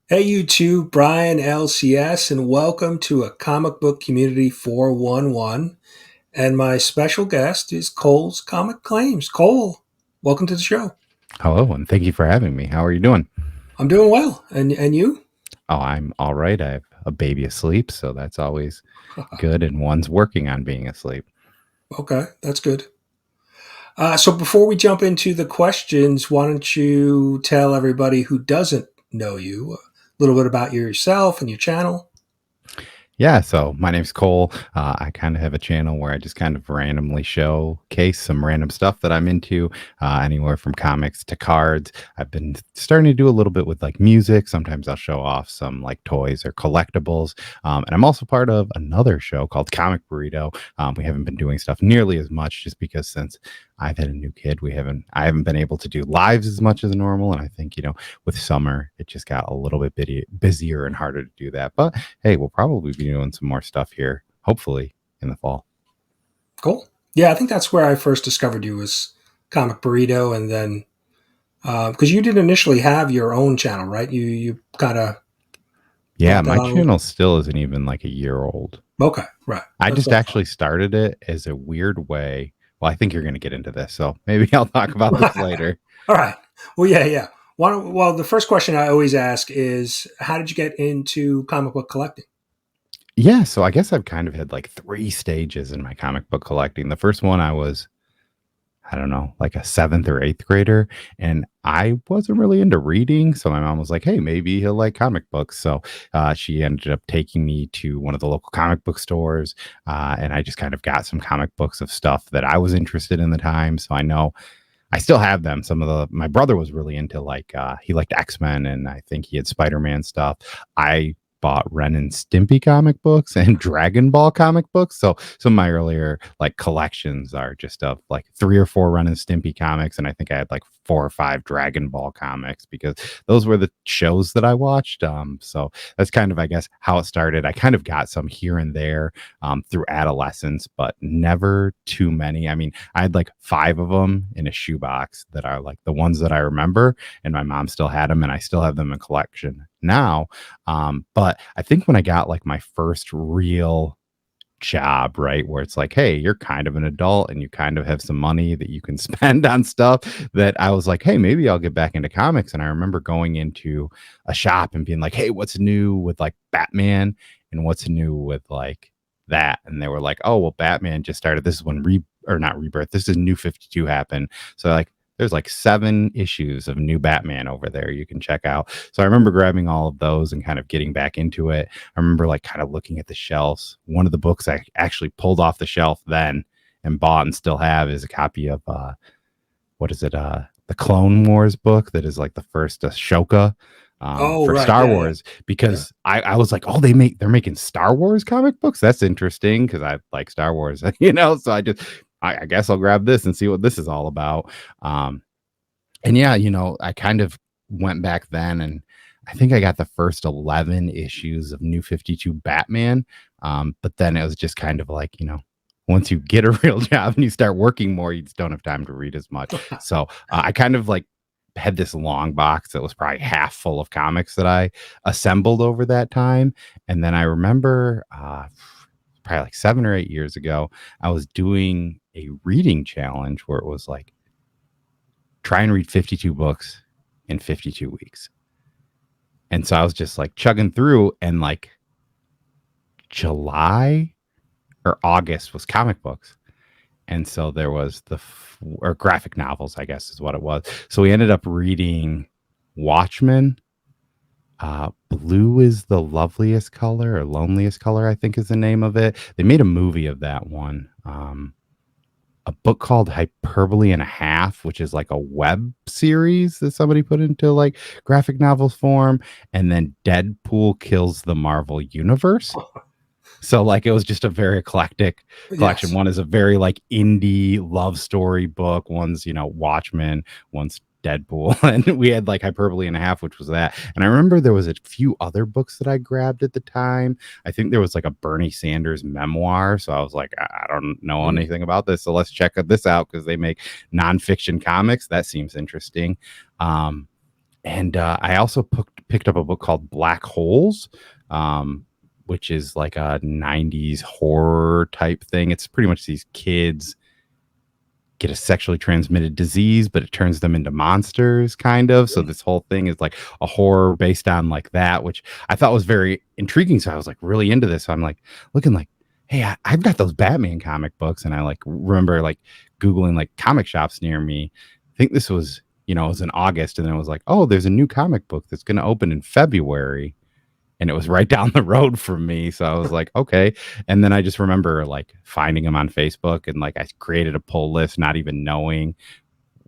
Hey, you two, Brian LCS, and welcome to a Comic Book Community 411. And my special guest is Cole's Comic Claims. Cole, welcome to the show. Hello, and thank you for having me. How are you doing? I'm doing well. And you? Oh, I'm all right. I have a baby asleep, so that's always good, and one's working on being asleep. Okay, that's good. So before we jump into the questions, why don't you tell everybody who doesn't know you a little bit about yourself and your channel? Yeah, so my name's Cole. I kind of have a channel where I just kind of randomly showcase some random stuff that I'm into, anywhere from comics to cards. I've been starting to do a little bit with like music. Sometimes I'll show off some like toys or collectibles. And I'm also part of another show called Comic Burrito. We haven't been doing stuff nearly as much just because since I've had a new kid, I haven't been able to do lives as much as normal. And I think, with summer, it just got a little bit busier and harder to do that. But hey, we'll probably be doing some more stuff here, hopefully in the fall. Cool. Yeah, I think that's where I first discovered you was Comic Burrito, and then because you did initially have your own channel, right? You kind of Yeah, brought that my on a little channel bit. still isn't even like a year old. Okay, right. I That's just what I thought. actually started it as a weird way. Well, I think you're going to get into this, so maybe I'll talk about this later. All right. Well, yeah, yeah. Well, the first question I always ask is, how did you get into comic book collecting? Yeah, so I guess I've kind of had like three stages in my comic book collecting. The first one I don't know, like a seventh or eighth grader. And I wasn't really into reading. So my mom was like, hey, maybe he'll like comic books. So she ended up taking me to one of the local comic book stores. And I just kind of got some comic books of stuff that I was interested in the time. So I know I still have them. My brother was really into he liked X-Men and I think he had Spider-Man stuff. I bought Ren and Stimpy comic books and Dragon Ball comic books. So some of my earlier like collections are just of like three or four Ren and Stimpy comics. And I think I had like four or five Dragon Ball comics because those were the shows that I watched. So that's kind of, I guess, how it started. I kind of got some here and there through adolescence, but never too many. I mean, I had like five of them in a shoebox that are like the ones that I remember, and my mom still had them, and I still have them in collection now. But I think when I got like my first real job, right, where it's like, hey, you're kind of an adult and you kind of have some money that you can spend on stuff, that I was like, hey, maybe I'll get back into comics. And I remember going into a shop and being like, hey, what's new with like Batman and what's new with like that? And they were like, oh, well, Batman just started. This is when or not rebirth, this is New 52 happened. So like there's like 7 issues of new Batman over there you can check out. So I remember grabbing all of those and kind of getting back into it. I remember like kind of looking at the shelves. One of the books I actually pulled off the shelf then and bought and still have is a copy of what is it? The Clone Wars book that is like the first Ashoka Oh, for right. Star Yeah, yeah, Wars, yeah. because I was like, oh, they're making Star Wars comic books. That's interesting because I like Star Wars, So I guess I'll grab this and see what this is all about. Um, and yeah, I kind of went back then and I think I got the first 11 issues of New 52 Batman. But then it was just kind of like, once you get a real job and you start working more, you just don't have time to read as much. So I kind of like had this long box that was probably half full of comics that I assembled over that time. And then I remember probably like 7 or 8 years ago, I was doing a reading challenge where it was like, try and read 52 books in 52 weeks. And so I was just like chugging through, and like July or August was comic books. And so there was or graphic novels, I guess is what it was. So we ended up reading Watchmen. Blue is the loveliest color or loneliest color, I think is the name of it. They made a movie of that one. A book called Hyperbole and a Half, which is like a web series that somebody put into like graphic novels form, and then Deadpool Kills the Marvel Universe. So like it was just a very eclectic collection. Yes. One is a very like indie love story book. One's, Watchmen, one's Deadpool. And we had like Hyperbole and a Half, which was that. And I remember there was a few other books that I grabbed at the time. I think there was like a Bernie Sanders memoir. So I was like, I don't know Mm. anything about this. So let's check this out because they make nonfiction comics. That seems interesting. And I also picked up a book called Black Holes, um, which is like a 90s horror type thing. It's pretty much these kids get a sexually transmitted disease, but it turns them into monsters, kind of. So this whole thing is like a horror based on like that, which I thought was very intriguing. So I was like really into this. So I'm like looking like, hey, I've got those Batman comic books, and I like remember like Googling like comic shops near me. I think this was, it was in August, and then it was like, oh, there's a new comic book that's going to open in February, and it was right down the road from me. So I was like, okay. And then I just remember like finding them on Facebook, and like I created a pull list, not even knowing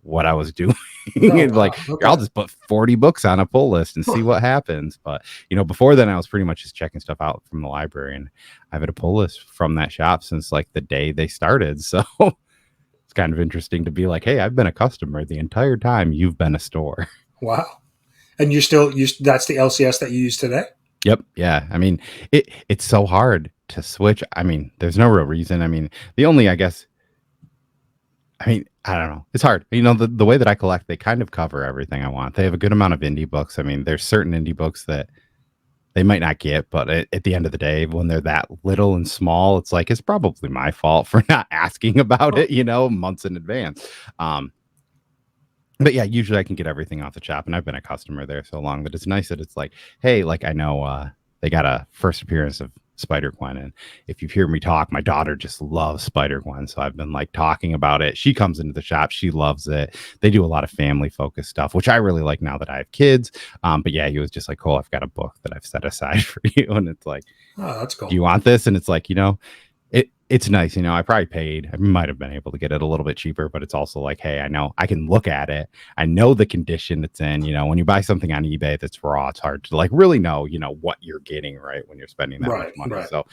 what I was doing. Oh, And like, wow. here, I'll Okay. just put 40 books on a pull list and see what happens. But, before then I was pretty much just checking stuff out from the library, and I've had a pull list from that shop since like the day they started. So it's kind of interesting to be like, hey, I've been a customer the entire time you've been a store. Wow. And that's the LCS that you use today? Yep. Yeah. I mean, it's so hard to switch. I mean, there's no real reason. I mean, the only, I guess, I mean, I don't know. It's hard. The way that I collect, they kind of cover everything I want. They have a good amount of indie books. I mean, there's certain indie books that they might not get, but at the end of the day, when they're that little and small, it's like, it's probably my fault for not asking about it, months in advance. Um, but yeah, usually I can get everything off the shop, and I've been a customer there so long that it's nice that it's like, hey, like I know they got a first appearance of Spider-Gwen, and if you hear me talk, my daughter just loves Spider-Gwen, so I've been like talking about it. She comes into the shop, she loves it. They do a lot of family focused stuff, which I really like now that I have kids. But yeah, he was just like, cool, I've got a book that I've set aside for you, and it's like, Oh, that's do cool. you want this? And it's like, it's nice. I probably paid, I might have been able to get it a little bit cheaper, but it's also like, hey, I know I can look at it. I know the condition it's in. When you buy something on eBay that's raw, it's hard to like really know, what you're getting, right, when you're spending that much Right, money. right. So,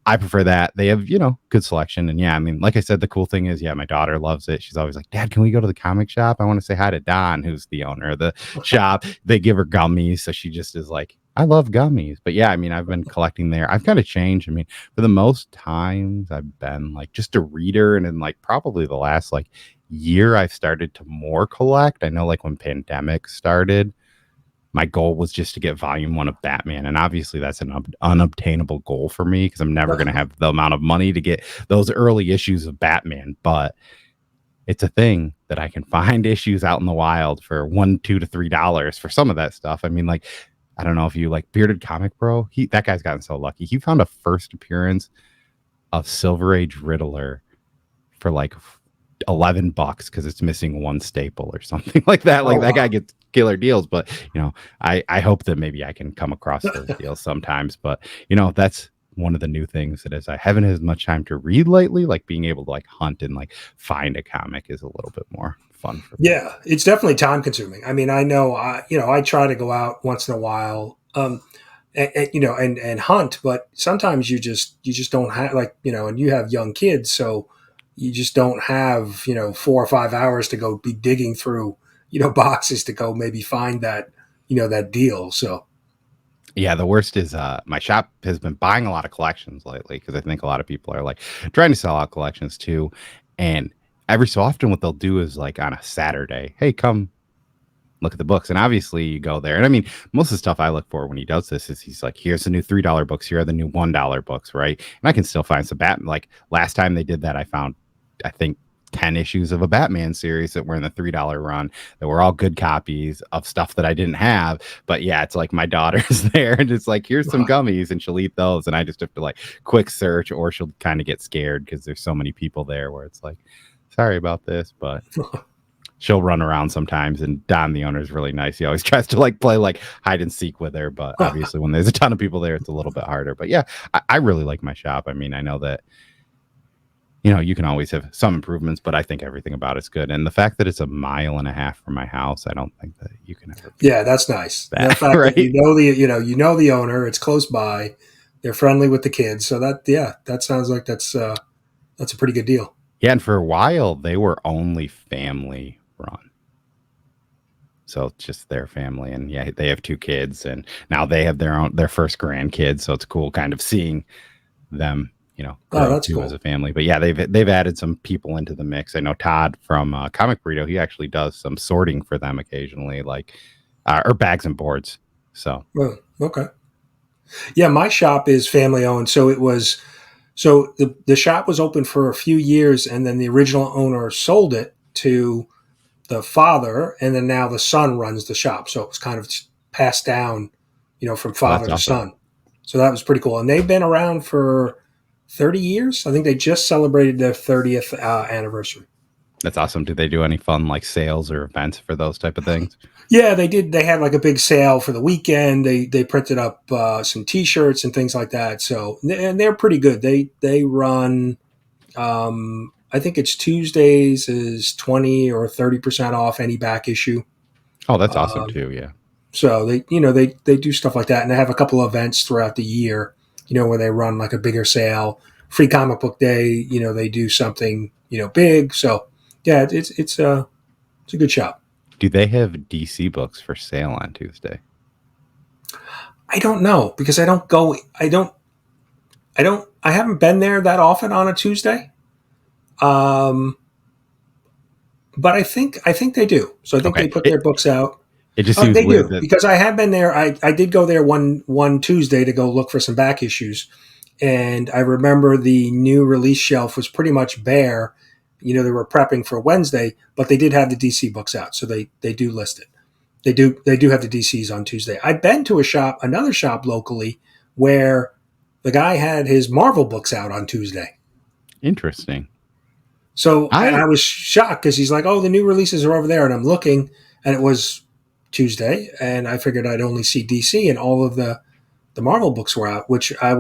I prefer that. They have, good selection. And yeah, I mean, like I said, the cool thing is, yeah, my daughter loves it. She's always like, Dad, can we go to the comic shop? I want to say hi to Don, who's the owner of the shop. They give her gummies. So she just is like, I love gummies. But yeah, I mean, I've been collecting there. I've kind of changed. I mean, for the most times I've been like just a reader. And in like probably the last like year, I've started to more collect. I know like when pandemic started, my goal was just to get volume 1 of Batman. And obviously that's an unobtainable goal for me, because I'm never going to have the amount of money to get those early issues of Batman. But it's a thing that I can find issues out in the wild for $1, $2 to $3 for some of that stuff. I mean, like, I don't know if you like Bearded Comic Bro. That guy's gotten so lucky. He found a first appearance of Silver Age Riddler for like $11 because it's missing one staple or something like that. Oh, Like that guy wow. gets killer deals. But I hope that maybe I can come across those deals sometimes. But that's one of the new things that is I haven't had as much time to read lately. Like being able to like hunt and like find a comic is a little bit more fun for me. Yeah, it's definitely time consuming. I mean, I know, I try to go out once in a while, and hunt, but sometimes you just don't have, like, and you have young kids, so you just don't have, 4 or 5 hours to go be digging through, boxes to go maybe find that deal. So, Yeah, the worst is my shop has been buying a lot of collections lately, because I think a lot of people are like trying to sell out collections too. And every so often, what they'll do is like on a Saturday, hey, come look at the books. And obviously, you go there. And I mean, most of the stuff I look for when he does this is he's like, here's the new $3 books, here are the new $1 books, right? And I can still find some Batman. Like last time they did that, I found, I think, 10 issues of a Batman series that were in the $3 run that were all good copies of stuff that I didn't have. But yeah, it's like my daughter's there and it's like, here's some gummies, and she'll eat those. And I just have to like quick search, or she'll kind of get scared because there's so many people there where it's like, sorry about this. But she'll run around sometimes, and Don, the owner, is really nice. He always tries to like play like hide and seek with her. But obviously when there's a ton of people there, it's a little bit harder. But yeah, I really like my shop. I mean, I know that you can always have some improvements, but I think everything about it's good. And the fact that it's a mile and a half from my house, I don't think that you can ever beat yeah, that's nice. The that, fact that right? the owner, it's close by, they're friendly with the kids, so that sounds like that's a pretty good deal. Yeah, and for a while they were only family run. So it's just their family, and yeah, they have 2 kids, and now they have their first grandkids. So it's cool kind of seeing them, Oh, grow that's too as a cool. family. But yeah, they've added some people into the mix. I know Todd from Comic Burrito, he actually does some sorting for them occasionally, like or bags and boards. So Well, okay. Yeah, my shop is family owned, the shop was open for a few years, and then the original owner sold it to the father, and then now the son runs the shop. So it was kind of passed down, from oh, father that's to awesome. son. So that was pretty cool, and they've been around for 30 years. I think they just celebrated their 30th anniversary. That's awesome. Do they do any fun like sales or events for those type of things? Yeah, they did. They had like a big sale for the weekend. They printed up some T-shirts and things like that. So and they're pretty good. They run. I think it's Tuesdays is 20 or 30% off any back issue. Oh, that's awesome Um, too. Yeah. so they do stuff like that, and they have a couple of events throughout the year. Where they run like a bigger sale, free comic book day. They do something big. So yeah, it's a good shop. Do they have DC books for sale on Tuesday? I don't know because I don't go. I haven't been there that often on a Tuesday. Um, but I think they do. So I think Okay. they put their books out. It just seems They weird do that. because I have been there. I did go there one Tuesday to go look for some back issues, and I remember the new release shelf was pretty much bare. They were prepping for Wednesday, but they did have the DC books out, so they do list it. They do have the DCs on Tuesday. I've been to another shop locally, where the guy had his Marvel books out on Tuesday. Interesting. So, and I I was shocked because he's like, "Oh, the new releases are over there," and I'm looking, and it was Tuesday, and I figured I'd only see DC, and all of the Marvel books were out, which I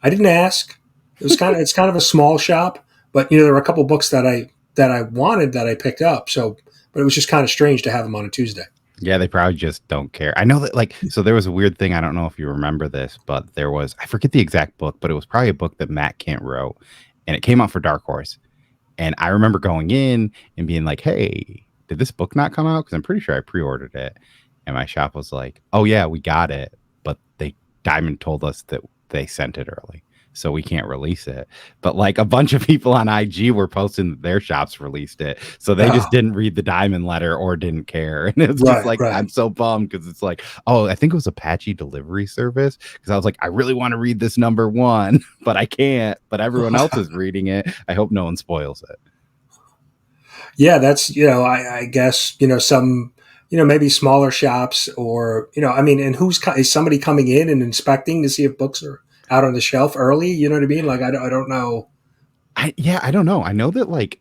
didn't ask. It's kind of a small shop, but there were a couple books that I wanted that I picked up. So, but it was just kind of strange to have them on a Tuesday. Yeah, they probably just don't care. I know that so there was a weird thing, I don't know if you remember this, but there was I forget the exact book, but it was probably a book that Matt Kent wrote, and it came out for Dark Horse. And I remember going in and being like, "Hey, did this book not come out? Because I'm pretty sure I pre-ordered it." And my shop was like, "Oh yeah, we got it, but they Diamond told us that they sent it early, so we can't release it." But like a bunch of people on IG were posting that their shops released it, so they just Oh, didn't read the Diamond letter or didn't care. And it's just right, like right. I'm so bummed because it's like, oh, I think it was Apache Delivery Service because I was like, I really want to read this number one, but I can't. But everyone else is reading it. I hope no one spoils it. Yeah, that's I guess some maybe smaller shops or I mean, and is somebody coming in and inspecting to see if books are out on the shelf early? You know what I mean? Like I don't know. I don't know. I know that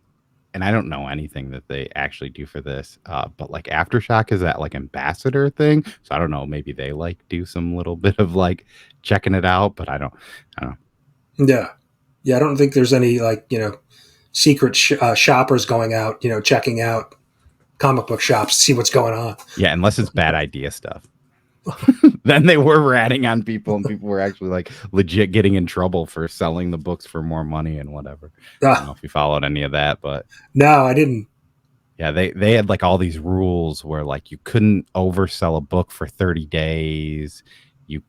and I don't know anything that they actually do for this. But like Aftershock is that like ambassador thing. So I don't know. Maybe they like do some little bit of like checking it out, but I don't know. Yeah, yeah. I don't think there's any like secret shoppers going out checking out comic book shops to see what's going on. Yeah, unless it's bad idea stuff. Then they were ratting on people and people were actually like legit getting in trouble for selling the books for more money and whatever. I don't know Ah, if you followed any of that, but no, I didn't. yeah, they had like all these rules where like you couldn't oversell a book for 30 days. You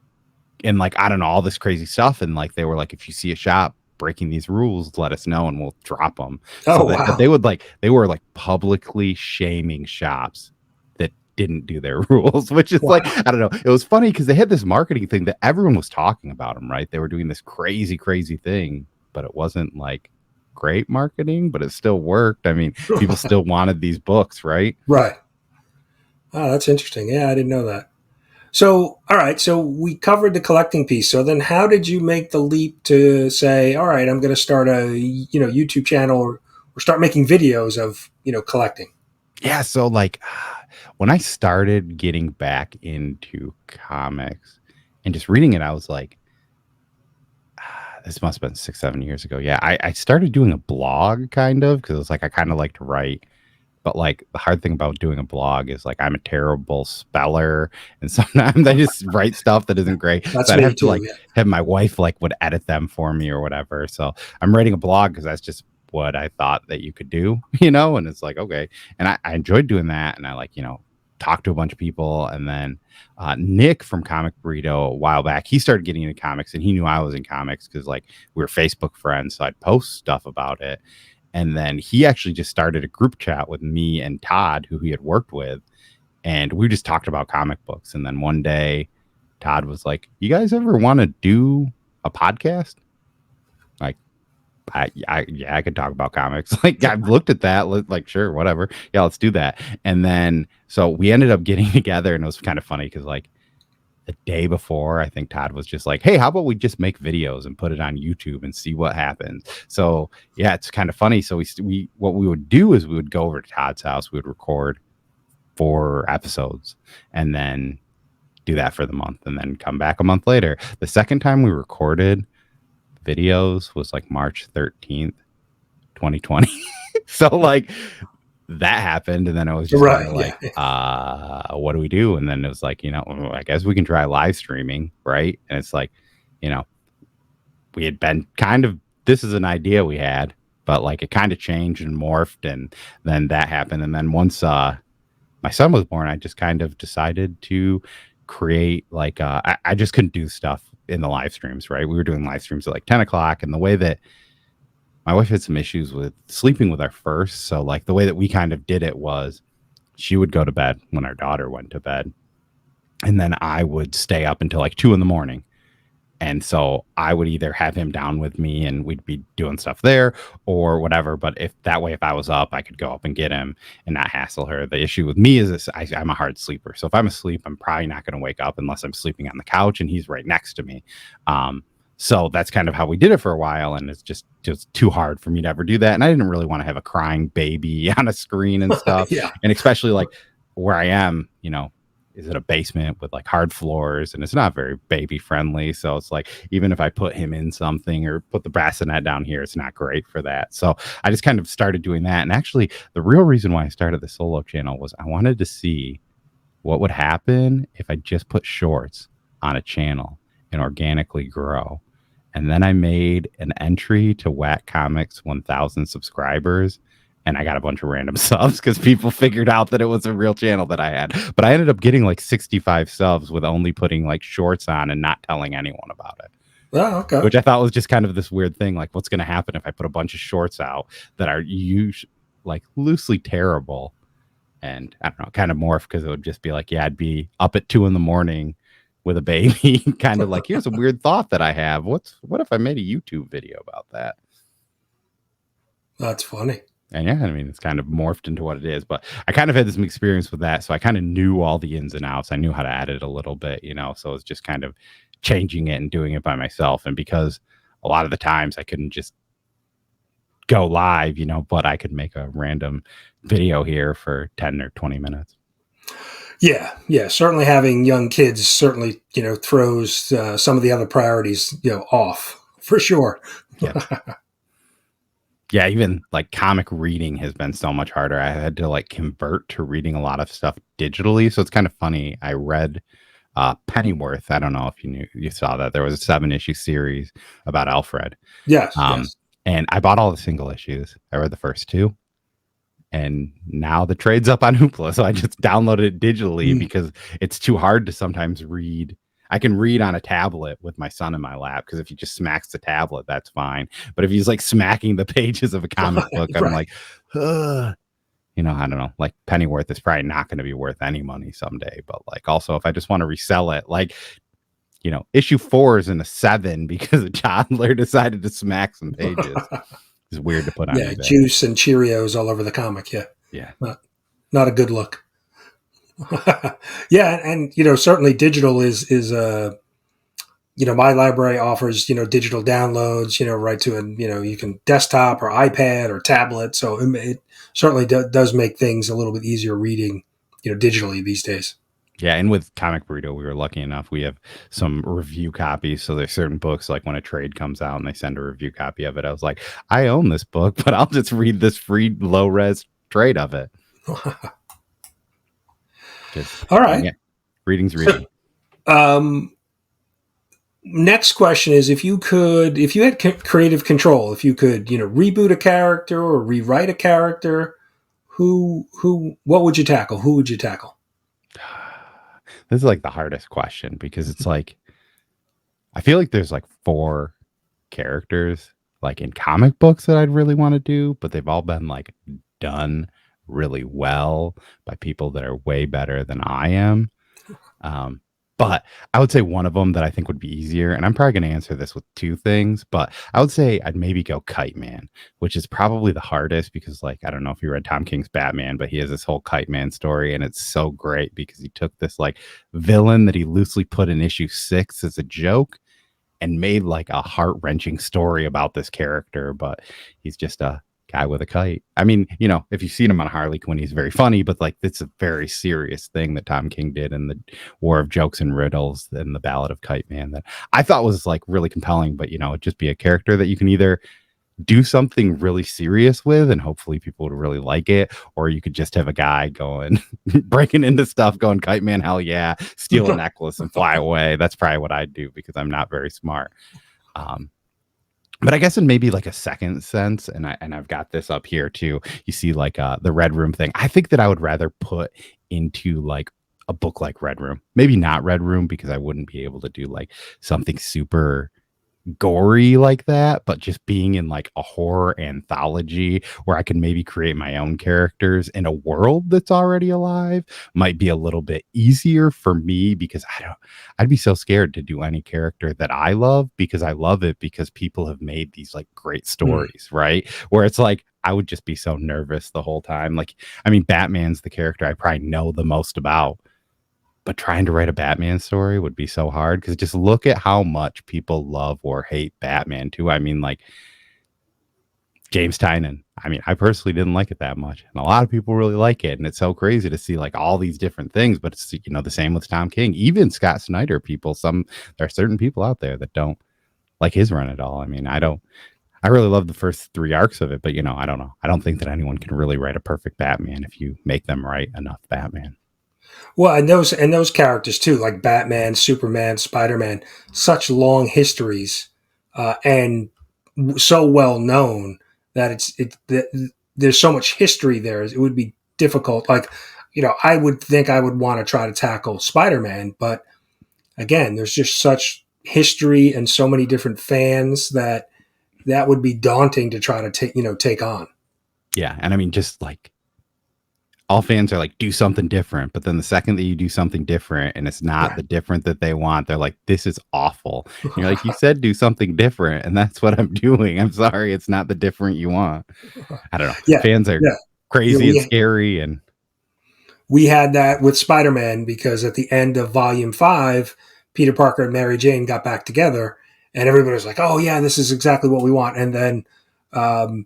and like I don't know all this crazy stuff and like they were like if you see a shop breaking these rules let us know and we'll drop them. So Oh that but wow, they were like publicly shaming shops that didn't do their rules, which is like wow. I don't know. It was funny because they had this marketing thing that everyone was talking about them, right? They were doing this crazy thing, but it wasn't like great marketing, but it still worked. I mean, people still wanted these books, right? Right. Oh, that's interesting. Yeah, I didn't know that. So, all right. So we covered the collecting piece. So then, how did you make the leap to say, "All right, I'm going to start a YouTube channel or start making videos of collecting"? Yeah, so like when I started getting back into comics and just reading it, I was like, this must have been 6, 7 years ago. Yeah, I started doing a blog kind of because it was like I kind of like to write. But like the hard thing about doing a blog is like I'm a terrible speller and sometimes I just write stuff that isn't great. So That's I'd me have to too. like Yeah. have my wife like would edit them for me or whatever. So I'm writing a blog because that's just what I thought that you could do, and it's like, okay. And I enjoyed doing that. And I like, talked to a bunch of people. And then Nick from Comic Burrito a while back, he started getting into comics and he knew I was in comics because like we were Facebook friends. So I'd post stuff about it. And then he actually just started a group chat with me and Todd, who he had worked with. and we just talked about comic books. And then one day, Todd was like, "You guys ever want to do a podcast?" Like, yeah, I could talk about comics. Like, I've looked at that. Like, sure, whatever. Yeah, let's do that. And then so we ended up getting together, and it was kind of funny because like the day before, I think Todd was just like, "Hey, how about we just make videos and put it on YouTube and see what happens?" So yeah, it's kind of funny. So we what we would do is we would go over to Todd's house. We would record 4 episodes, and then do that for the month, and then come back a month later. The second time we recorded videos was like March 13th, 2020. So like that happened, and then I was just kind Right. of Yeah. like, what do we do? And then it was like, I guess we can try live streaming, right? And it's like, you know, we had been kind of, this is an idea we had, but like it kind of changed and morphed, and then that happened. And then once my son was born, I just kind of decided to create like I just couldn't do stuff in the live streams, right? We were doing live streams at like 10 o'clock, and the way that my wife had some issues with sleeping with our first. So like the way that we kind of did it was she would go to bed when our daughter went to bed. And then I would stay up until like 2 in the morning. And so I would either have him down with me and we'd be doing stuff there or whatever. But if that way, if I was up, I could go up and get him and not hassle her. The issue with me is this, I'm a hard sleeper. So if I'm asleep, I'm probably not going to wake up unless I'm sleeping on the couch and he's right next to me. So that's kind of how we did it for a while. And it's just too hard for me to ever do that. And I didn't really want to have a crying baby on a screen and stuff. Yeah. And especially like where I am, is it a basement with like hard floors, and it's not very baby friendly. So it's like, even if I put him in something or put the bassinet down here, it's not great for that. So I just kind of started doing that. And actually the real reason why I started the solo channel was I wanted to see what would happen if I just put shorts on a channel and organically grow. And then I made an entry to Whack Comics 1000 subscribers, and I got a bunch of random subs because people figured out that it was a real channel that I had. But I ended up getting like 65 subs with only putting like shorts on and not telling anyone about it. Oh, okay. Which I thought was just kind of this weird thing. Like, what's going to happen if I put a bunch of shorts out that are like loosely terrible? And I don't know, kind of morph, because it would just be like, yeah, I'd be up at 2 in the morning with a baby, kind of like, here's a weird thought that I have. What if I made a YouTube video about that? That's funny. And yeah, I mean, it's kind of morphed into what it is, but I kind of had this experience with that. So I kind of knew all the ins and outs. I knew how to add it a little bit, so it's just kind of changing it and doing it by myself. And because a lot of the times I couldn't just go live, but I could make a random video here for 10 or 20 minutes. Yeah, certainly having young kids certainly, throws some of the other priorities, off for sure. Yeah. Yeah, even like comic reading has been so much harder. I had to like convert to reading a lot of stuff digitally. So it's kind of funny. I read Pennyworth. I don't know if you saw that. There was a 7-issue series about Alfred. Yes, yes. And I bought all the single issues. I read the first 2. And now the trade's up on Hoopla. So I just downloaded it digitally because it's too hard to sometimes read. I can read on a tablet with my son in my lap, because if he just smacks the tablet, that's fine. But if he's like smacking the pages of a comic book, I'm like, ugh. I don't know. Like Pennyworth is probably not going to be worth any money someday. But like, also, if I just want to resell it, like, issue 4 is in a 7 because a toddler decided to smack some pages. It's weird to put on. Yeah, juice and Cheerios all over the comic. Yeah. Not a good look. Yeah, and certainly digital is my library offers digital downloads right to you can desktop or iPad or tablet, so it certainly does make things a little bit easier reading digitally these days. Yeah, and with Comic Burrito, we were lucky enough. We have some review copies. So there's certain books, like when a trade comes out and they send a review copy of it, I was like, I own this book, but I'll just read this free low-res trade of it. All right. Yeah, reading's reading. Next question is, if you had creative control, if you could, reboot a character or rewrite a character, what would you tackle? Who would you tackle? This is like the hardest question, because it's like, I feel like there's like 4 characters like in comic books that I'd really want to do, but they've all been like done really well by people that are way better than I am. Um, but I would say one of them that I think would be easier, and I'm probably going to answer this with two things, but I would say I'd maybe go Kite Man, which is probably the hardest because, like, I don't know if you read Tom King's Batman, but he has this whole Kite Man story, and it's so great because he took this like villain that he loosely put in issue 6 as a joke and made like a heart-wrenching story about this character, but he's just a guy with a kite. I mean, you know, if you've seen him on Harley Quinn, he's very funny, but like it's a very serious thing that Tom King did in the War of Jokes and Riddles and the Ballad of Kite Man that I thought was like really compelling, but you know, it'd just be a character that you can either do something really serious with and hopefully people would really like it, or you could just have a guy going breaking into stuff going Kite Man, hell yeah, steal a necklace and fly away. That's probably what I'd do because I'm not very smart. um but I guess in maybe like a second sense, and I've got this up here too, you see like the Red Room thing. I think that I would rather put into like a book like Red Room, maybe not Red Room because I wouldn't be able to do like something super gory like that, but just being in like a horror anthology where I can maybe create my own characters in a world that's already alive might be a little bit easier for me because I'd be so scared to do any character that I love because I love it because people have made these like great stories, right? Where it's like I would just be so nervous the whole time. Like, I mean, Batman's the character I probably know the most about, but trying to write a Batman story would be so hard because just look at how much people love or hate Batman too. I mean, like James Tynion. I mean, I personally didn't like it that much, and a lot of people really like it, and it's so crazy to see like all these different things. But it's, you know, the same with Tom King, even Scott Snyder. People, there are certain people out there that don't like his run at all. I mean, I don't. I really love the first 3 arcs of it, but you know, I don't know. I don't think that anyone can really write a perfect Batman if you make them write enough Batman. Well, and those characters too, like Batman, Superman, Spider Man, such long histories, and so well known that there's so much history there. It would be difficult. Like, I would think I would want to try to tackle Spider Man, but again, there's just such history and so many different fans that would be daunting to try to take on. Yeah, and I mean, just like all fans are like, do something different. But then the second that you do something different and it's not Right. the different that they want, they're like, this is awful. And you're like, you said do something different. And that's what I'm doing. I'm sorry. It's not the different you want. I don't know. Yeah, Fans are yeah, yeah. crazy and scary. And We had that with Spider-Man because at the end of Volume 5, Peter Parker and Mary Jane got back together, and everybody was like, "Oh yeah, this is exactly what we want." And then um,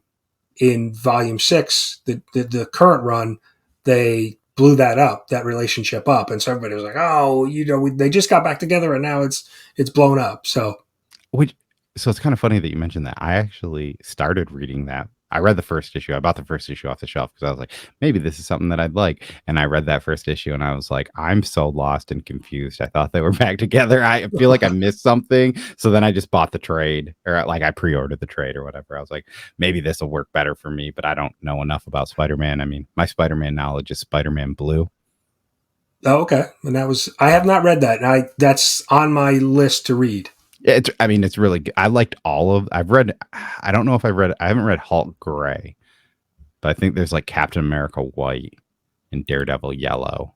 in Volume 6, the current run, they blew that relationship up, and so everybody was like, "Oh, they just got back together, and now it's blown up." So which, so it's kind of funny that you mentioned that. I actually started reading that. I read the first issue. I bought the first issue off the shelf because I was like, maybe this is something that I'd like. And I read that first issue and I was like, I'm so lost and confused. I thought they were back together. I feel like I missed something. So then I just bought the trade, or like I pre-ordered the trade or whatever. I was like, maybe this will work better for me, but I don't know enough about Spider-Man. I mean, my Spider-Man knowledge is Spider-Man Blue. oh, okay, and I have not read that, and that's on my list to read. I mean, it's really good. I liked all of, I've read, I don't know if I haven't read Hulk Gray, but I think there's like Captain America White and Daredevil Yellow.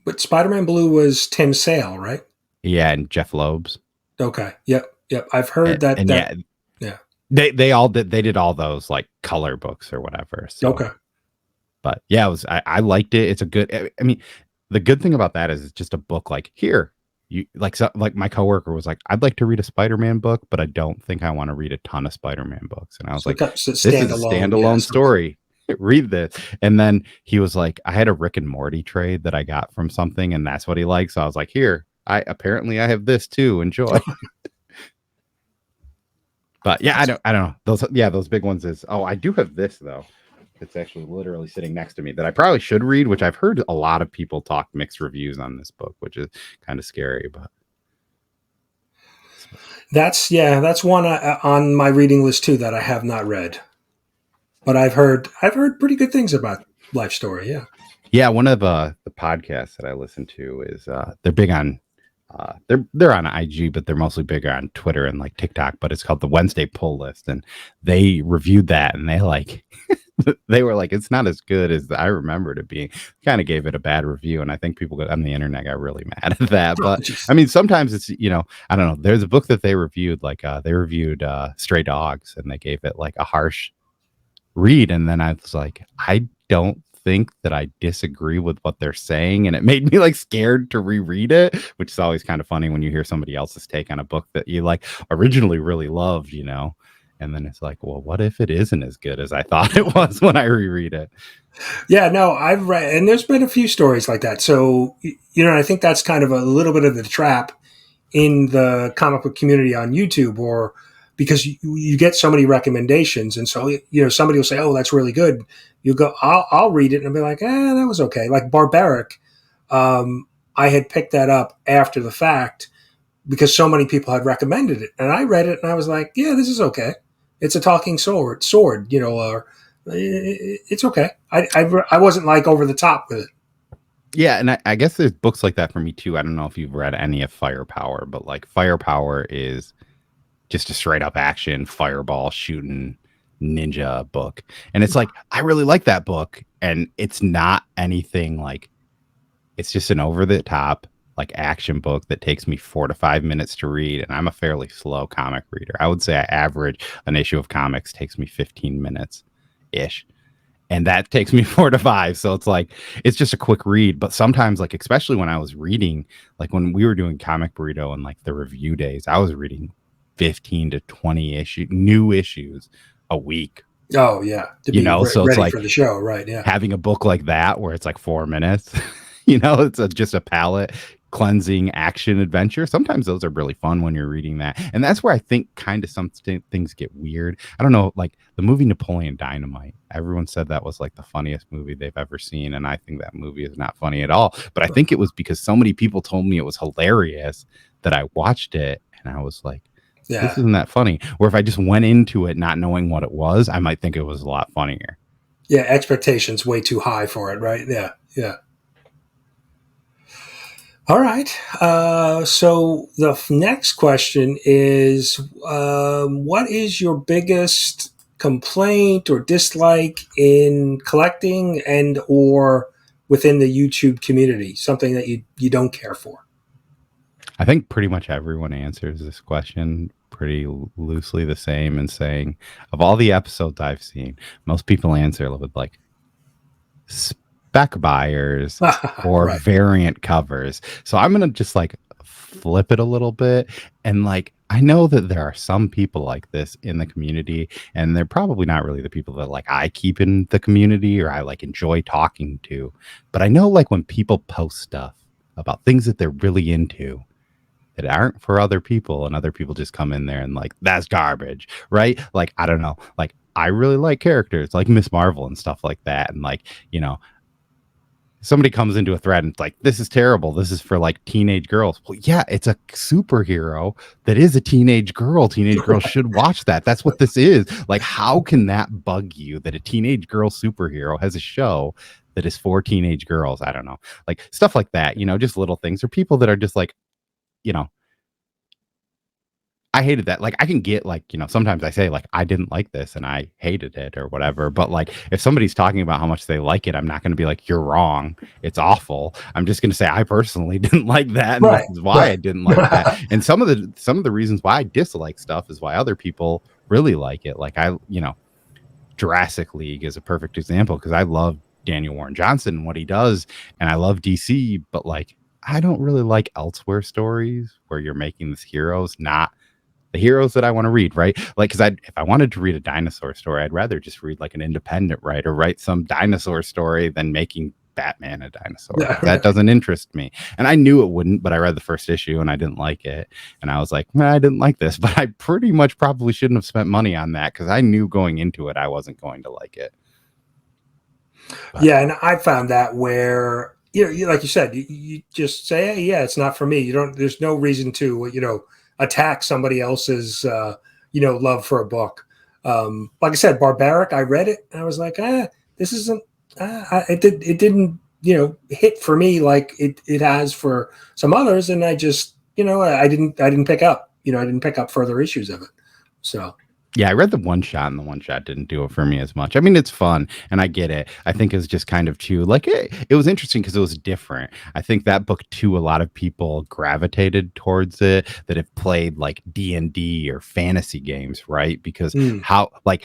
But Spider-Man Blue was Tim Sale, right? Yeah, and Jeff Loebs. Okay. Yep. Yep. I've heard that. And That. yeah, Yeah. they did all those like color books or whatever. So, Okay. but yeah, I liked it. It's a good. I mean, the good thing about that is it's just a book. Like here, you like like my coworker was like, I'd like to read a Spider-Man book, but I don't think I want to read a ton of Spider-Man books. And I was So like, it's a this is a standalone. Yeah. standalone Something. story. Read this. And then he was like, I had a Rick and Morty trade that I got from something, and that's what he liked. So I was like, here, I have this too. Enjoy. But yeah, I don't know. Those big ones is, oh, I do have this though. It's actually literally sitting next to me that I probably should read, which I've heard a lot of people talk mixed reviews on this book, which is kind of scary, but That's one on my reading list too that I have not read, but I've heard pretty good things about Life Story. Yeah. yeah, one of the podcasts that I listen to is they're big on they're on IG, but they're mostly bigger on Twitter and like TikTok. But it's called the Wednesday Pull List, and they reviewed that, and they like they were like, it's not as good as I remembered it being. Kind of gave it a bad review, and I think people on the internet got really mad at that. Oh, But jeez. I mean, sometimes it's I don't know. There's a book that they reviewed, like they reviewed Stray Dogs, and they gave it like a harsh read, and then I was like, I don't think that I disagree with what they're saying, and it made me like scared to reread it, which is always kind of funny when you hear somebody else's take on a book that you like originally really loved. And then it's like, well, what if it isn't as good as I thought it was when I reread it? Yeah, no, I've read, and there's been a few stories like that. So, I think that's kind of a little bit of the trap in the comic book community on YouTube, or because you get so many recommendations, and so somebody will say, "Oh, that's really good." You go, "I'll read it," and I'll be like, that was okay." Like Barbaric, I had picked that up after the fact because so many people had recommended it, and I read it, and I was like, "Yeah, this is okay. It's a talking sword, or it's okay." I wasn't like over the top with it. Yeah, and I guess there's books like that for me too. I don't know if you've read any of Firepower, but like Firepower is just a straight up action fireball shooting ninja book. And it's like, I really like that book. And it's not anything like, it's just an over the top like action book that takes me 4 to 5 minutes to read. And I'm a fairly slow comic reader. I would say I average an issue of comics takes me 15 minutes ish. And that takes me 4 to 5. So it's like, it's just a quick read. But sometimes, like, especially when I was reading, like when we were doing Comic Burrito and like the review days, I was reading 15 to 20 new issues a week, Oh yeah, to be so it's ready like for the show, right? Yeah. having a book like that where it's like 4 minutes, it's just a palate cleansing action adventure. Sometimes those are really fun when you're reading that. And that's where I think kind of some things get weird. I don't know, like the movie Napoleon Dynamite. Everyone said that was like the funniest movie they've ever seen. And I think that movie is not funny at all. But I think it was because so many people told me it was hilarious that I watched it and I was like, this Yeah. isn't that funny. Or if I just went into it not knowing what it was, I might think it was a lot funnier. Yeah, expectations way too high for it, right? Yeah, yeah. All right. So the next question is, what is your biggest complaint or dislike in collecting and or within the YouTube community? Something that you don't care for. I think pretty much everyone answers this question pretty loosely the same and saying, of all the episodes I've seen, most people answer with like spec buyers or Right. variant covers. So I'm going to just like flip it a little bit. And like, I know that there are some people like this in the community, and they're probably not really the people that like I keep in the community or I like enjoy talking to. But I know like when people post stuff about things that they're really into, that aren't for other people, and other people just come in there and like, that's garbage, right? Like, I don't know, like I really like characters like Miss Marvel and stuff like that, and like, somebody comes into a thread and it's like, this is terrible, this is for like teenage girls. Well, yeah, it's a superhero that is a teenage girl. Teenage girls should watch that. That's what this is. Like, how can that bug you that a teenage girl superhero has a show that is for teenage girls? I don't know, like stuff like that, just little things, or people that are just like, you know I hated that. Like, I can get like, sometimes I say like, I didn't like this and I hated it or whatever. But like, if somebody's talking about how much they like it, I'm not going to be like, you're wrong, it's awful. I'm just going to say, I personally didn't like that. And this Right. is why Right. I didn't like that. And some of the reasons why I dislike stuff is why other people really like it. Like Jurassic League is a perfect example because I love Daniel Warren Johnson and what he does. And I love DC, but like, I don't really like elsewhere stories where you're making these heroes not the heroes that I want to read, right? Like, because if I wanted to read a dinosaur story, I'd rather just read like an independent writer, write some dinosaur story than making Batman a dinosaur. Yeah. That doesn't interest me. And I knew it wouldn't, but I read the first issue and I didn't like it. And I was like, I didn't like this, but I pretty much probably shouldn't have spent money on that because I knew going into it, I wasn't going to like it. But Yeah, and I found that where like you said, you just say, "Hey, yeah, it's not for me." You don't. There's no reason to attack somebody else's love for a book. Like I said, Barbaric. I read it and I was like, this isn't. It didn't hit for me like it has for some others, and I just I didn't pick up, I didn't pick up further issues of it. So Yeah, I read the one shot, and the one shot didn't do it for me as much. I mean, it's fun, and I get it. I think it's just kind of too like it was interesting because it was different. I think that book too, a lot of people gravitated towards it that have played like D&D or fantasy games, right? Because mm, how like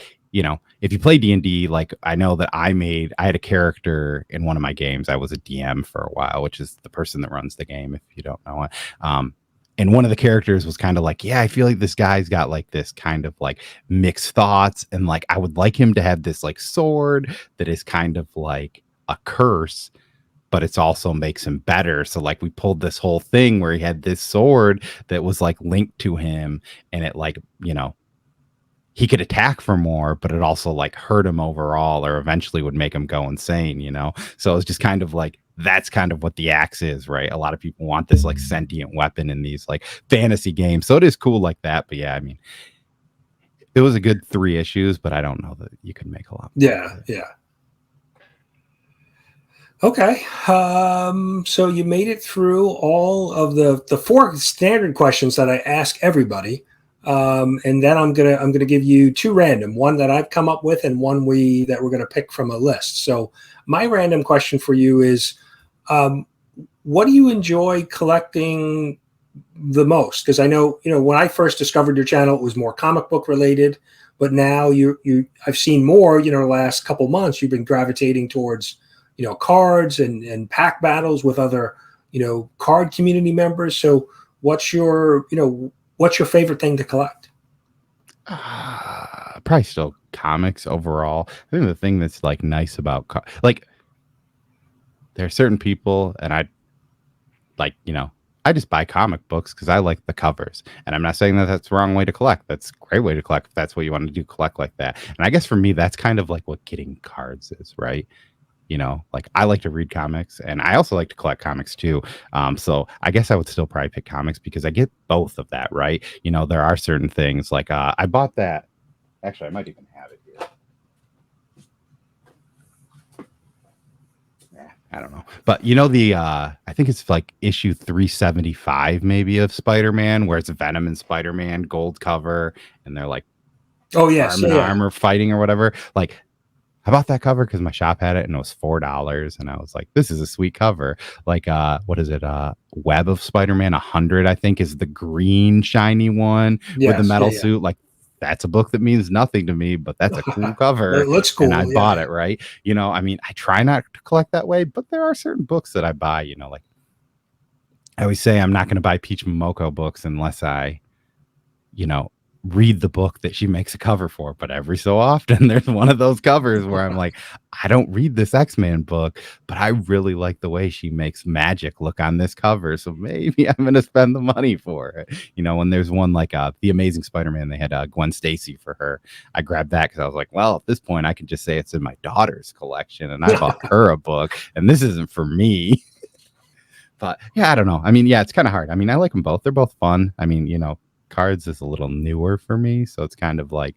if you play D&D, like I know that I had a character in one of my games. I was a DM for a while, which is the person that runs the game, if you don't know it. And one of the characters was kind of like, yeah, I feel like this guy's got like this kind of like mixed thoughts, and like I would like him to have this like sword that is kind of like a curse, but it's also makes him better. So like we pulled this whole thing where he had this sword that was like linked to him, and it like he could attack for more, but it also like hurt him overall, or eventually would make him go insane. So it's just kind of like that's kind of what the axe is, right? A lot of people want this like sentient weapon in these like fantasy games. So it is cool like that. But yeah, I mean, it was a good 3 issues, but I don't know that you could make a lot more yeah, with it. yeah. Okay. So you made it through all of the four standard questions that I ask everybody. And then I'm gonna give you two random, one that I've come up with and one that we're gonna pick from a list. So my random question for you is, um, what do you enjoy collecting the most? Because I know, when I first discovered your channel, it was more comic book related, but now I've seen more, the last couple months, you've been gravitating towards, cards and pack battles with other, card community members. So what's your favorite thing to collect? Probably still comics overall. I think the thing that's like nice about like there are certain people, and like I just buy comic books because I like the covers, and I'm not saying that that's the wrong way to collect. That's a great way to collect if that's what you want to do, collect like that. And I guess for me that's kind of like what getting cards is, right? Like I like to read comics, and I also like to collect comics too. So I guess I would still probably pick comics because I get both of that, right? There are certain things like I bought that. Actually, I might even have it here. I don't know. But I think it's like issue 375 maybe of Spider-Man, where it's Venom and Spider-Man gold cover, and they're like Oh yes, arm yeah, in yeah. arm or fighting or whatever. Like I bought that cover because my shop had it and it was $4, and I was like, this is a sweet cover. Like what is it? Web of Spider-Man 100, I think, is the green shiny one with the Yes, metal yeah, suit. Like that's a book that means nothing to me, but that's a cool yeah. cover, It looks and I cool. Yeah, bought yeah. it, right? I mean, I try not to collect that way, but there are certain books that I buy, like I always say I'm not going to buy Peach Momoko books unless I you know, read the book that she makes a cover for. But every so often, there's one of those covers where I'm like, I don't read this X-Men book, but I really like the way she makes magic look on this cover. So maybe I'm going to spend the money for it. When there's one like The Amazing Spider-Man, they had Gwen Stacy for her. I grabbed that because I was like, well, at this point, I can just say it's in my daughter's collection, and I bought her a book, and this isn't for me. But yeah, I don't know. I mean, yeah, it's kind of hard. I mean, I like them both. They're both fun. I mean, cards is a little newer for me, so it's kind of like,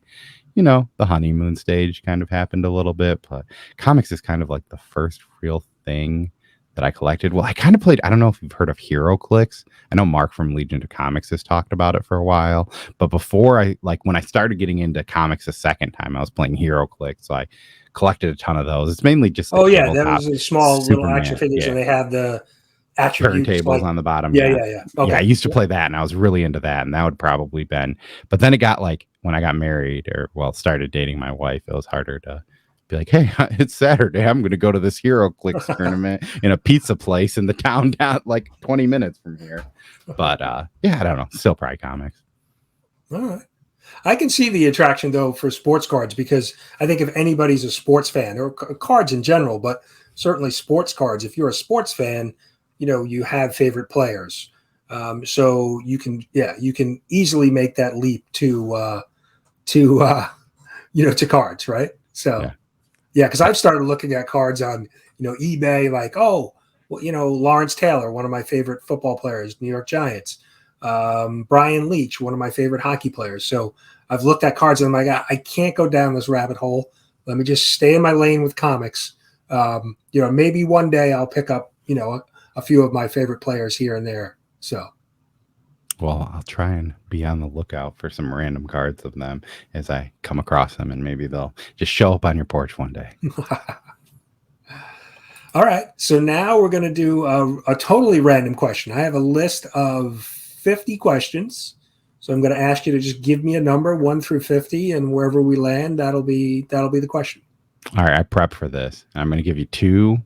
the honeymoon stage kind of happened a little bit, but comics is kind of like the first real thing that I collected. Well, I kind of played, I don't know if you've heard of Hero Clicks. I know Mark from Legion of Comics has talked about it for a while, but before when I started getting into comics a second time, I was playing Hero Clicks. So I collected a ton of those. It's mainly just the Oh yeah, that tabletop was a small little action Superman. figures, and Yeah. they have the attributes Turntables like, on the bottom, yeah, yeah. yeah, yeah. Yeah, I Okay. used to play that, and I was really into that, and that would probably been but then it got like when I got married or well, started dating my wife, it was harder to be like, "Hey, it's Saturday. I'm gonna go to this Hero Clicks tournament in a pizza place in the town down like 20 minutes from here." But yeah, I don't know. Still probably comics. All right. I can see the attraction though for sports cards because I think if anybody's a sports fan or cards in general, but certainly sports cards, if you're a sports fan, you have favorite players. So you can easily make that leap to cards, right? So Yeah. yeah, because I've started looking at cards on eBay, like, oh, well, Lawrence Taylor, one of my favorite football players, New York Giants. Brian Leach, one of my favorite hockey players. So I've looked at cards and I'm like, I can't go down this rabbit hole. Let me just stay in my lane with comics. Maybe one day I'll pick up a few of my favorite players here and there. So Well, I'll try and be on the lookout for some random cards of them as I come across them, and maybe they'll just show up on your porch one day. All right. So now we're going to do a totally random question. I have a list of 50 questions. So I'm going to ask you to just give me a number 1 through 50, and wherever we land, that'll be the question. All right, I prepped for this. I'm going to give you two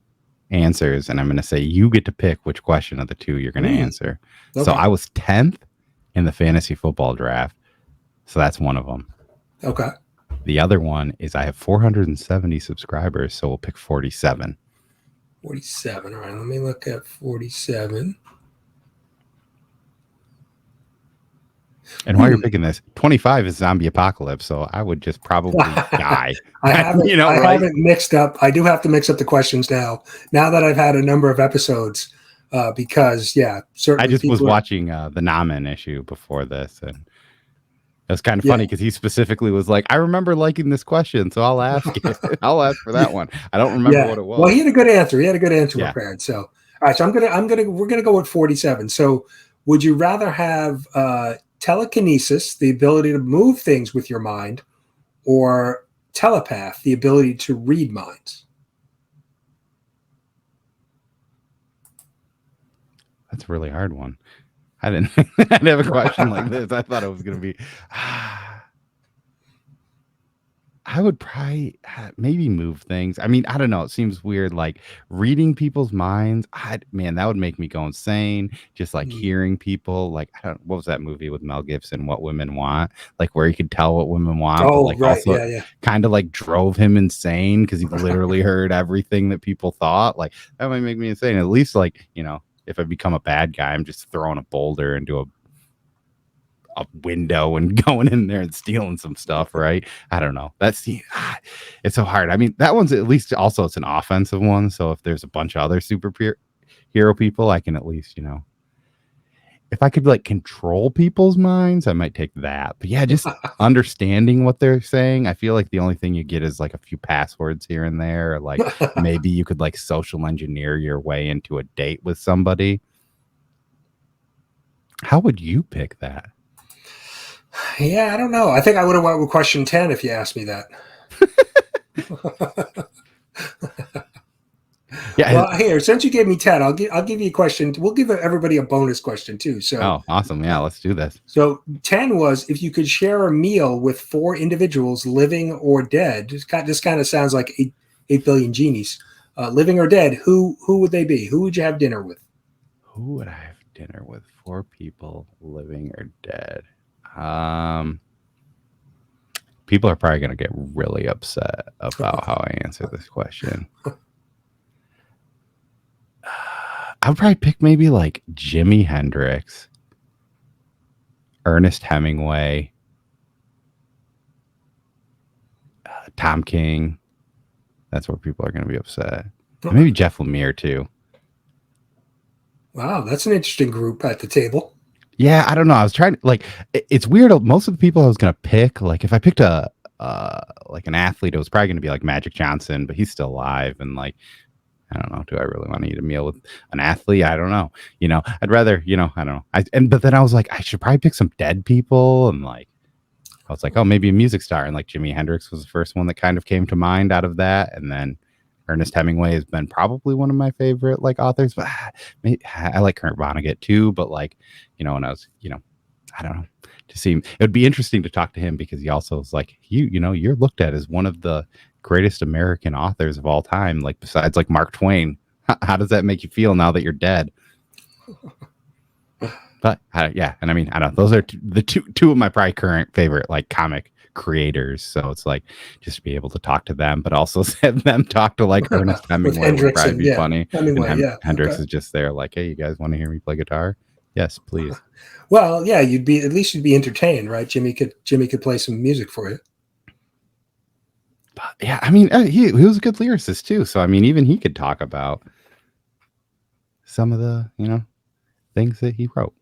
answers, and I'm going to say you get to pick which question of the two you're going to answer. So Okay. I was 10th in the fantasy football draft. So that's one of them. Okay. The other one is I have 470 subscribers, so we'll pick 47. 47. All right. Let me look at 47. And while you're picking this, 25 is zombie apocalypse, so I would just probably die. I haven't, right? haven't mixed up. I do have to mix up the questions now. Now that I've had a number of episodes, because certainly I just was watching the Namen issue before this, and it was kind of funny because he specifically was like, "I remember liking this question, so I'll ask it. I'll ask for that one. I don't remember what it was." Well, he had a good answer. He had a good answer prepared. So, all right. So we're gonna go with 47. So, would you rather have telekinesis, the ability to move things with your mind, or telepath, the ability to read minds? That's a really hard one. I didn't I'd have a question like this. I thought it was going to be I would probably maybe move things. I mean, I don't know. It seems weird, like reading people's minds. Man, that would make me go insane. Just like hearing people. Like, what was that movie with Mel Gibson? What Women Want? Like, where he could tell what women want, but like also kind of like drove him insane because he literally heard everything that people thought. Like, that might make me insane. At least, like, if I become a bad guy, I'm just throwing a boulder into a window and going in there and stealing some stuff, right? I don't know. It's so hard. I mean, that one's at least also it's an offensive one. So if there's a bunch of other superhero people, I can at least, if I could like control people's minds, I might take that. But yeah, just understanding what they're saying. I feel like the only thing you get is like a few passwords here and there, or like maybe you could like social engineer your way into a date with somebody. How would you pick that? Yeah, I don't know. I think I would have went with question 10 if you asked me that. Yeah. Well, here, since you gave me 10, I'll give you a question. We'll give everybody a bonus question too. So, awesome. Yeah, let's do this. So 10 was if you could share a meal with 4 individuals, living or dead. This kind of sounds like 8 billion genies. Living or dead, who would they be? Who would you have dinner with? Who would I have dinner with? 4 people, living or dead. People are probably going to get really upset about how I answer this question. I would probably pick maybe like Jimi Hendrix, Ernest Hemingway, Tom King. That's where people are going to be upset. And maybe Jeff Lemire too. Wow, that's an interesting group at the table. Yeah, I don't know. I was trying to like. It's weird. Most of the people I was gonna pick, like if I picked a like an athlete, it was probably gonna be like Magic Johnson, but he's still alive. And like, I don't know. Do I really want to eat a meal with an athlete? I don't know. I'd rather. I don't know. But then I was like, I should probably pick some dead people. And like, I was like, oh, maybe a music star. And like Jimi Hendrix was the first one that kind of came to mind out of that. And then Ernest Hemingway has been probably one of my favorite like authors, but I like Kurt Vonnegut too. But like, when I was, I don't know, it would be interesting to talk to him because he also is like, you're looked at as one of the greatest American authors of all time. Like besides like Mark Twain, how does that make you feel now that you're dead? But yeah. And I mean, I don't know. Those are the two of my probably current favorite like comic creators, so it's like just to be able to talk to them, but also have them talk to like Ernest Hemingway would probably be funny. Hendrix is just there like, hey, you guys want to hear me play guitar? Yes, please. Well, yeah, you'd be entertained, right? Jimmy could play some music for you. But yeah, I mean, he was a good lyricist too, so I mean, even he could talk about some of the things that he wrote.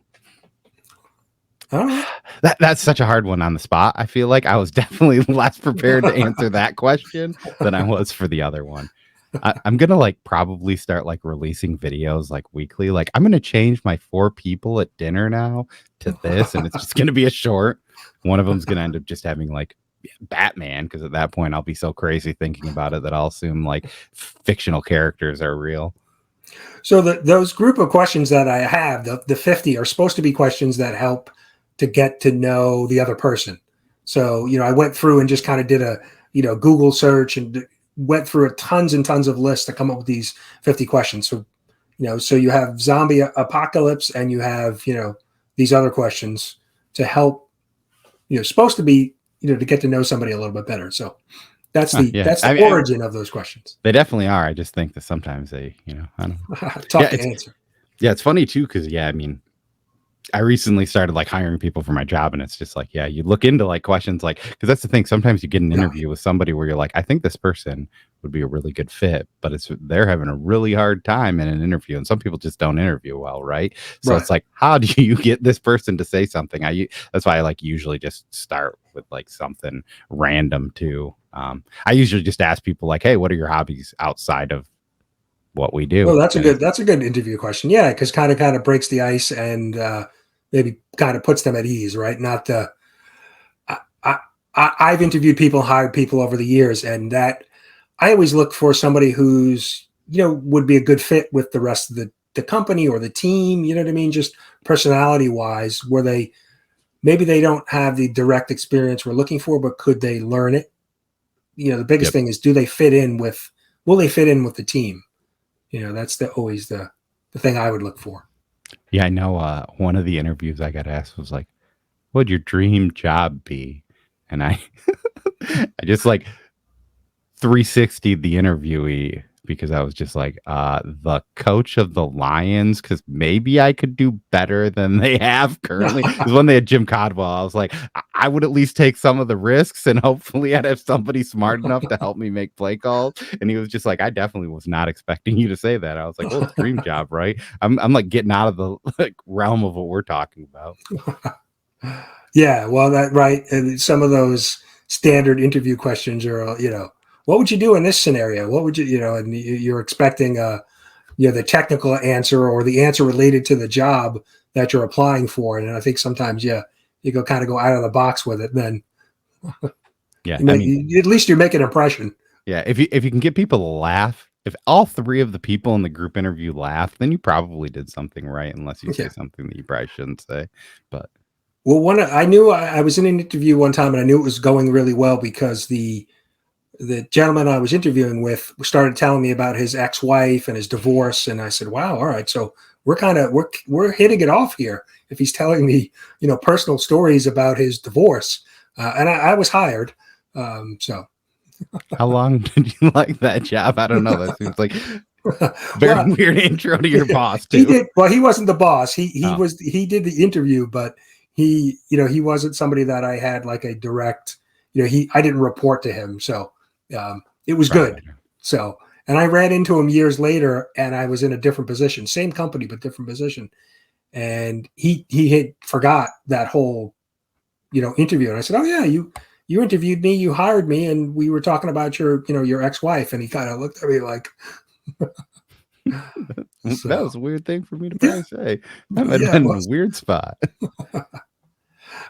That's such a hard one on the spot. I feel like I was definitely less prepared to answer that question than I was for the other one. I'm gonna like probably start like releasing videos like weekly. Like I'm gonna change my 4 people at dinner now to this, and it's just gonna be a short. One of them's gonna end up just having like Batman, because at that point I'll be so crazy thinking about it that I'll assume like fictional characters are real. So those group of questions that I have, the 50, are supposed to be questions that help to get to know the other person. So, I went through and just kind of did a, Google search and went through tons and tons of lists to come up with these 50 questions. So, so you have zombie apocalypse and you have, these other questions to help, supposed to be, to get to know somebody a little bit better. So that's Huh, the yeah, that's the origin of those questions. they definitely are. I just think that sometimes they, I don't. Tough Yeah, to answer. it's funny too because yeah, I mean, I recently started like hiring people for my job, and it's just like, yeah, you look into like questions like, because that's the thing. Sometimes you get an Yeah, interview with somebody where you're like, I think this person would be a really good fit, but they're having a really hard time in an interview, and some people just don't interview well, right? So right. it's like, how do you get this person to say something? That's why I like usually just start with like something random too. I usually just ask people like, hey, what are your hobbies outside of what we do? Well, And that's a good interview question. Yeah, because kind of breaks the ice and maybe kind of puts them at ease, right? Not the I, I I've interviewed people, hired people over the years, and that I always look for somebody who's would be a good fit with the rest of the company or the team. You know what I mean? Just personality wise, where maybe they don't have the direct experience we're looking for, but could they learn it? The biggest yep. thing is, do they fit in with? Will they fit in with the team? That's always the thing I would look for. Yeah, I know. One of the interviews I got asked was like, "What would your dream job be?" And I, I just like 360 the interviewee because I was just like, the coach of the Lions, because maybe I could do better than they have currently. Because when they had Jim Codwell, I was like, I would at least take some of the risks, and hopefully I'd have somebody smart enough to help me make play calls. And he was just like, I definitely was not expecting you to say that. I was like, well, it's dream job, right? I'm like getting out of the like realm of what we're talking about. Yeah, well, that right, and some of those standard interview questions are, what would you do in this scenario? What would you, and you're expecting the technical answer or the answer related to the job that you're applying for, and I think sometimes, yeah, you go out of the box with it. Then Yeah, I mean, at least you make an impression. yeah, if you can get people to laugh, if all 3 of the people in the group interview laugh, then you probably did something right, unless you say Yeah. something that you probably shouldn't say. But Well, I knew I was in an interview one time, and I knew it was going really well because the gentleman I was interviewing with started telling me about his ex-wife and his divorce, and I said, "Wow, all right, so we're hitting it off here." If he's telling me, personal stories about his divorce, and I was hired, so how long did you like that job? I don't know. That seems like very well, weird intro to your boss he too. did. Well, he wasn't the boss. Oh, He did the interview, but he wasn't somebody that I had like a direct. I didn't report to him, so it was right, good. right, right. So, and I ran into him years later, and I was in a different position, same company but different position, and he had forgot that whole interview, and I said, "Oh yeah, you interviewed me, you hired me, and we were talking about your ex wife," and he kind of looked at me like, That so was a weird thing for me to yeah, probably say. That might have yeah, it been a was. weird spot.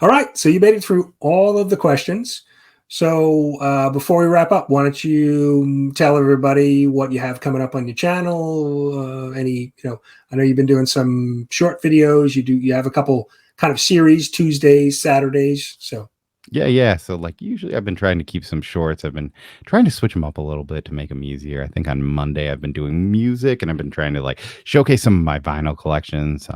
All right, so you made it through all of the questions. So before we wrap up, why don't you tell everybody what you have coming up on your channel? I know you've been doing some short videos. You have a couple kind of series, Tuesdays, Saturdays. So Yeah. So like usually I've been trying to keep some shorts. I've been trying to switch them up a little bit to make them easier. I think on Monday I've been doing music, and I've been trying to like showcase some of my vinyl collections.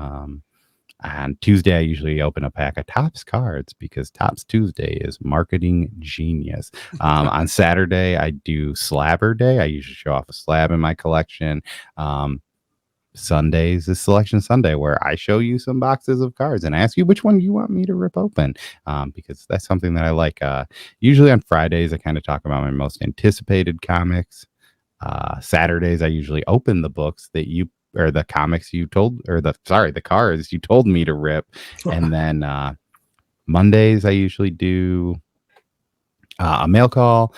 On Tuesday I usually open a pack of Topps cards because Topps Tuesday is marketing genius. On Saturday I do Slabber Day. I usually show off a slab in my collection. Um, Sundays is Selection Sunday, where I show you some boxes of cards and ask you which one you want me to rip open, because that's something that I like. Usually on Fridays, I kind of talk about my most anticipated comics. Saturdays, I usually open the books that you or the comics you told, or the cards you told me to rip, and then Mondays I usually do a mail call.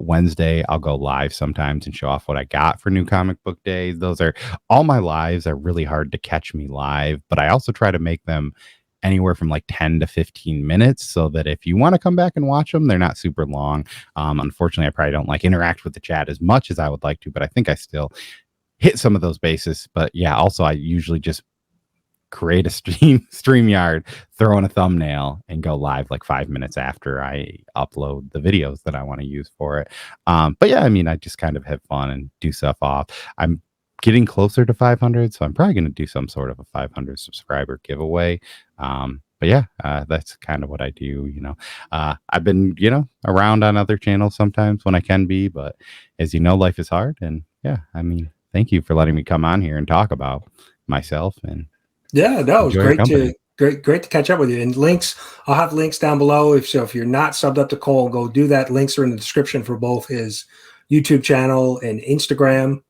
Wednesday, I'll go live sometimes and show off what I got for New Comic Book Days. Those are all my lives are really hard to catch me live, but I also try to make them anywhere from like 10 to 15 minutes so that if you want to come back and watch them, they're not super long. Unfortunately, I probably don't like interact with the chat as much as I would like to, but I think I still hit some of those bases. But yeah, also I usually just create a StreamYard, throw in a thumbnail, and go live like 5 minutes after I upload the videos that I want to use for it. But yeah, I mean, I just kind of have fun and do stuff off. I'm getting closer to 500, so I'm probably going to do some sort of a 500 subscriber giveaway. But yeah, that's kind of what I do. I've been, around on other channels sometimes when I can be, but as you know, life is hard. And yeah, I mean, thank you for letting me come on here and talk about myself and Yeah, no, it was enjoy your great company. to great to catch up with you. And links, I'll have links down below. If you're not subbed up to Cole, go do that. Links are in the description for both his YouTube channel and Instagram.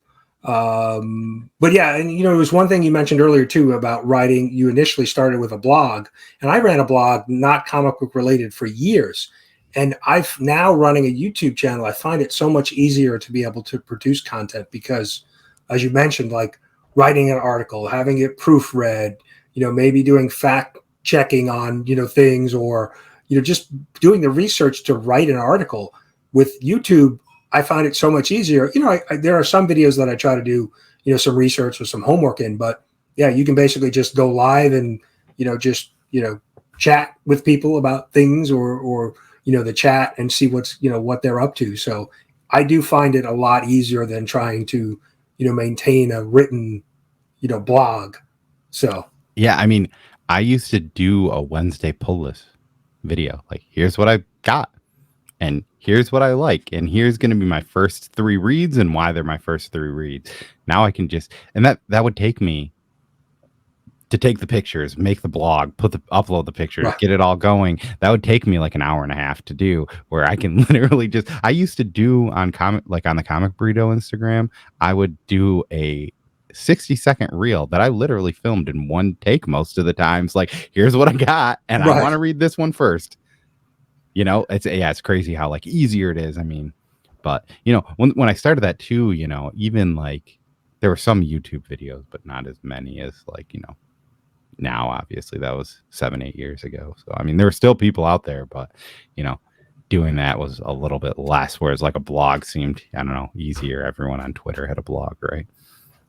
But yeah, and there was one thing you mentioned earlier too about writing. You initially started with a blog, and I ran a blog not comic book related for years. And I've now running a YouTube channel. I find it so much easier to be able to produce content because, as you mentioned, like writing an article, having it proofread, maybe doing fact checking on, things, or, just doing the research to write an article. With YouTube, I find it so much easier. There are some videos that I try to do, some research or some homework in, but yeah, you can basically just go live and, just, chat with people about things or, the chat and see what they're up to. So I do find it a lot easier than trying to, maintain a written, blog. So Yeah, I mean, I used to do a Wednesday pull list video. Like, here's what I got, and here's what I like, and here's going to be my first 3 reads and why they're my first 3 reads. Now I can just, and that would take me to take the pictures, make the blog, upload the pictures, right, get it all going. That would take me like an hour and a half to do. Where I can literally just, I used to do on the Comic Burrito Instagram, I would do a 60-second reel that I literally filmed in one take most of the times. Like, here's what I got, and I want right, to read this one first. It's crazy how like easier it is. I mean, but when I started that too, even like there were some YouTube videos, but not as many as like now. Obviously that was 7-8 years ago, so I mean there were still people out there, but doing that was a little bit less, whereas like a blog seemed, I don't know, easier. Everyone on Twitter had a blog, right?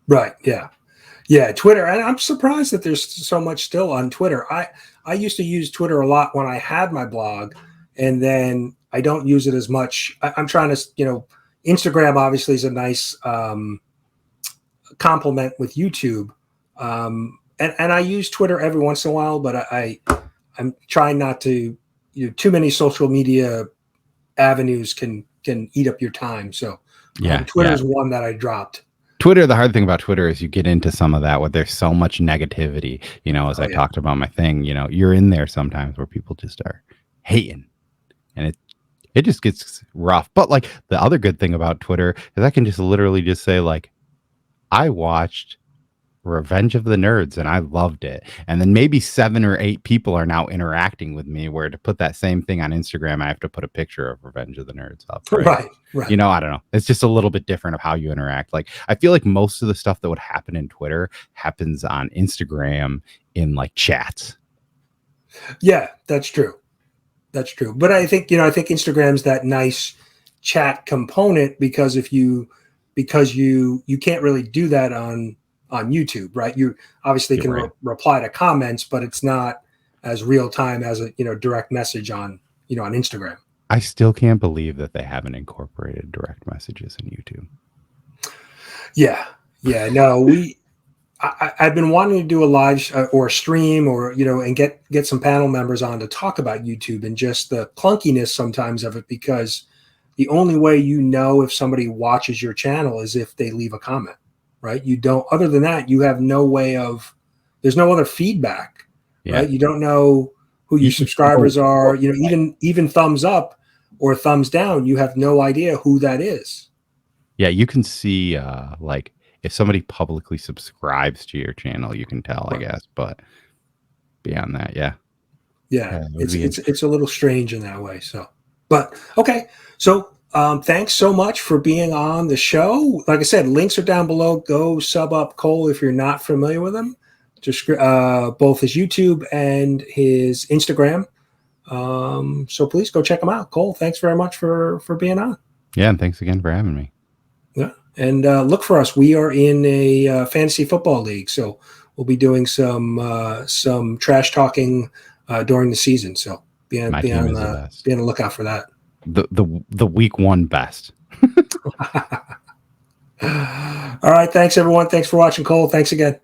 right, yeah, Twitter. And I'm surprised that there's so much still on Twitter. I used to use Twitter a lot when I had my blog, and then I don't use it as much. I'm trying to, Instagram obviously is a nice complement with YouTube. And I use Twitter every once in a while, but I'm trying not to, too many social media avenues can eat up your time. So Yeah, Twitter yeah. is one that I dropped. Twitter, the hard thing about Twitter is you get into some of that where there's so much negativity, as Oh I yeah, talked about my thing, you're in there sometimes where people just are hating, and it just gets rough. But like the other good thing about Twitter is I can just literally just say like, I watched Revenge of the Nerds and I loved it. And then maybe 7 or 8 people are now interacting with me, where to put that same thing on Instagram, I have to put a picture of Revenge of the Nerds up, right? right, right. I don't know. It's just a little bit different of how you interact. Like, I feel like most of the stuff that would happen in Twitter happens on Instagram in like chats. Yeah, that's true. That's true. But I think Instagram's that nice chat component because you can't really do that on YouTube, right? You obviously You're can right. reply to comments, but it's not as real time as a direct message on Instagram. I still can't believe that they haven't incorporated direct messages in YouTube. Yeah, yeah. No, I've been wanting to do a live or a stream or and get some panel members on to talk about YouTube and just the clunkiness sometimes of it, because the only way if somebody watches your channel is if they leave a comment, right? You don't. Other than that, you have no way of. There's no other feedback, Yeah. right? You don't know who your You just know. subscribers are. Even thumbs up or thumbs down, you have no idea who that is. Yeah, you can see like if somebody publicly subscribes to your channel, you can tell, I Right. guess. But beyond that, yeah. Yeah, Yeah, it would it's be it's it's a little strange in that way. So But okay, so thanks so much for being on the show. Like I said, links are down below. Go sub up Cole if you're not familiar with him. Just both his YouTube and his Instagram. So please go check him out. Cole, thanks very much for being on. Yeah, and thanks again for having me. Yeah, and look for us. We are in a fantasy football league, so we'll be doing some trash talking during the season. So My team is the best. be on the lookout for that. The week one best. All right, thanks everyone. Thanks for watching, Cole. Thanks again.